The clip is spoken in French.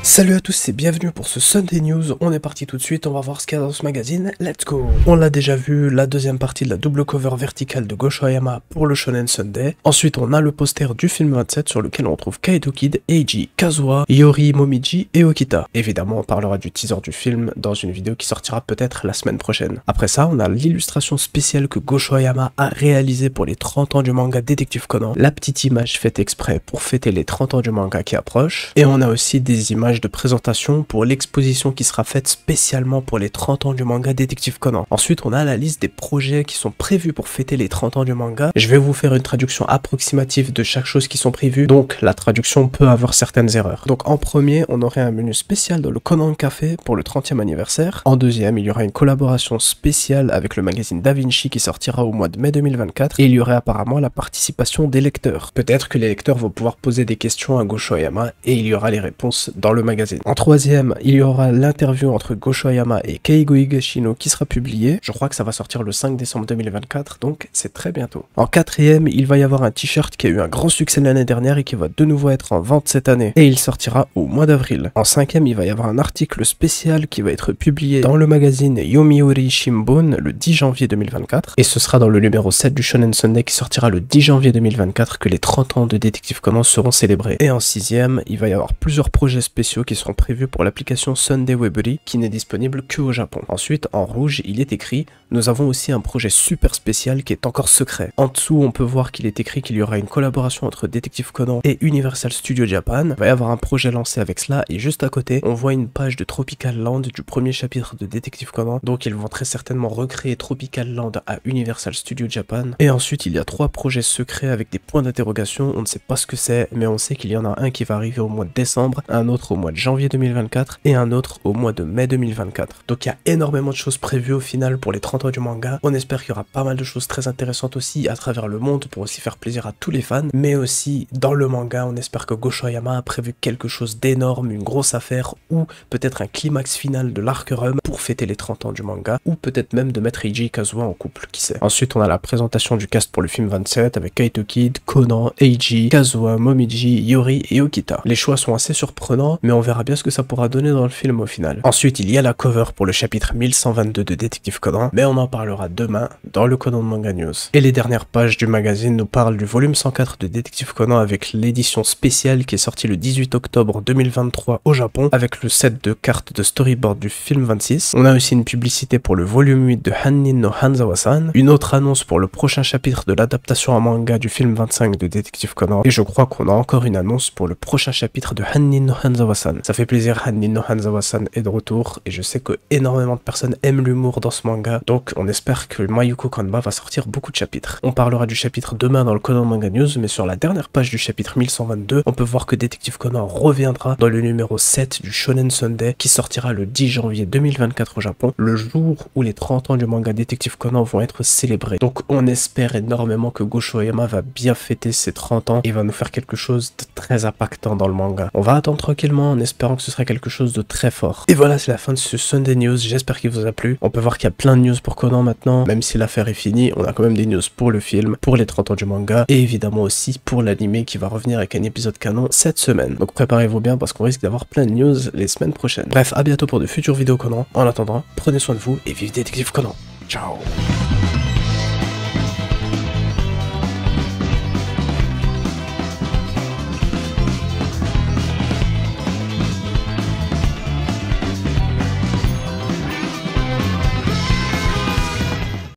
Salut à tous et bienvenue pour ce Sunday News. On est parti tout de suite, on va voir ce qu'il y a dans ce magazine. Let's go. On l'a déjà vu, la deuxième partie de la double cover verticale de Gosho Aoyama pour le Shonen Sunday. Ensuite, on a le poster du film 27 sur lequel on trouve Kaito Kid, Eiji, Kazuha, Yori, Momiji et Okita. Évidemment, on parlera du teaser du film dans une vidéo qui sortira peut-être la semaine prochaine. Après ça, on a l'illustration spéciale que Gosho Aoyama a réalisée pour les 30 ans du manga Détective Conan. La petite image faite exprès pour fêter les 30 ans du manga qui approche. Et on a aussi des images de présentation pour l'exposition qui sera faite spécialement pour les 30 ans du manga Détective Conan. Ensuite, on a la liste des projets qui sont prévus pour fêter les 30 ans du manga. Je vais vous faire une traduction approximative de chaque chose qui sont prévues, donc la traduction peut avoir certaines erreurs. Donc en premier, on aurait un menu spécial dans le Conan Café pour le 30e anniversaire. En deuxième, il y aura une collaboration spéciale avec le magazine Da Vinci qui sortira au mois de mai 2024 et il y aurait apparemment la participation des lecteurs. Peut-être que les lecteurs vont pouvoir poser des questions à Gosho Aoyama et il y aura les réponses dans le magazine. En troisième, il y aura l'interview entre Gosho Aoyama et Keigo Higashino qui sera publiée. Je crois que ça va sortir le 5 décembre 2024, donc c'est très bientôt. En quatrième, il va y avoir un t-shirt qui a eu un grand succès l'année dernière et qui va de nouveau être en vente cette année. Et il sortira au mois d'avril. En cinquième, il va y avoir un article spécial qui va être publié dans le magazine Yomiuri Shimbun le 10 janvier 2024. Et ce sera dans le numéro 7 du Shonen Sunday qui sortira le 10 janvier 2024 que les 30 ans de Détective Conan seront célébrés. Et en sixième, il va y avoir plusieurs projets spéciaux qui seront prévus pour l'application Sunday Weebly qui n'est disponible que au Japon. Ensuite, en rouge, il est écrit « Nous avons aussi un projet super spécial qui est encore secret ». En dessous, on peut voir qu'il est écrit qu'il y aura une collaboration entre Détective Conan et Universal Studios Japan. Il va y avoir un projet lancé avec cela et juste à côté, on voit une page de Tropical Land du premier chapitre de Détective Conan. Donc ils vont très certainement recréer Tropical Land à Universal Studios Japan. Et ensuite, il y a 3 projets secrets avec des points d'interrogation. On ne sait pas ce que c'est, mais on sait qu'il y en a un qui va arriver au mois de décembre, un autre au mois de janvier 2024 et un autre au mois de mai 2024. Donc il y a énormément de choses prévues au final pour les 30 ans du manga. On espère qu'il y aura pas mal de choses très intéressantes aussi à travers le monde pour aussi faire plaisir à tous les fans. Mais aussi dans le manga, on espère que Gosho Aoyama a prévu quelque chose d'énorme, une grosse affaire ou peut-être un climax final de l'arc Rum pour fêter les 30 ans du manga ou peut-être même de mettre Eiji et Kazuha en couple, qui sait. Ensuite, on a la présentation du cast pour le film 27 avec Kaito Kid, Conan, Eiji, Kazuha, Momiji, Yori et Okita. Les choix sont assez surprenants, mais on verra bien ce que ça pourra donner dans le film au final. Ensuite, il y a la cover pour le chapitre 1122 de Détective Conan, mais on en parlera demain dans le Conan Manga News. Et les dernières pages du magazine nous parlent du volume 104 de Détective Conan avec l'édition spéciale qui est sortie le 18 octobre 2023 au Japon avec le set de cartes de storyboard du film 26. On a aussi une publicité pour le volume 8 de Hannin no Hanzawa-san, une autre annonce pour le prochain chapitre de l'adaptation en manga du film 25 de Détective Conan, et je crois qu'on a encore une annonce pour le prochain chapitre de Hannin no Hanzawa-san. Ça fait plaisir, Hannin no Hanzawa-san est de retour, et je sais que énormément de personnes aiment l'humour dans ce manga, donc on espère que Mayuko Kanba va sortir beaucoup de chapitres. On parlera du chapitre demain dans le Conan Manga News, mais sur la dernière page du chapitre 1122, on peut voir que Détective Conan reviendra dans le numéro 7 du Shonen Sunday, qui sortira le 10 janvier 2024 au Japon, le jour où les 30 ans du manga Détective Conan vont être célébrés. Donc on espère énormément que Gosho Aoyama va bien fêter ses 30 ans et va nous faire quelque chose de très impactant dans le manga. On va attendre tranquillement en espérant que ce sera quelque chose de très fort. Et voilà, c'est la fin de ce Sunday News, j'espère qu'il vous a plu. On peut voir qu'il y a plein de news pour Conan maintenant, même si l'affaire est finie, on a quand même des news pour le film, pour les 30 ans du manga, et évidemment aussi pour l'anime qui va revenir avec un épisode canon cette semaine. Donc préparez-vous bien parce qu'on risque d'avoir plein de news les semaines prochaines. Bref, à bientôt pour de futures vidéos Conan. En attendant, prenez soin de vous et vive Détective Conan. Ciao.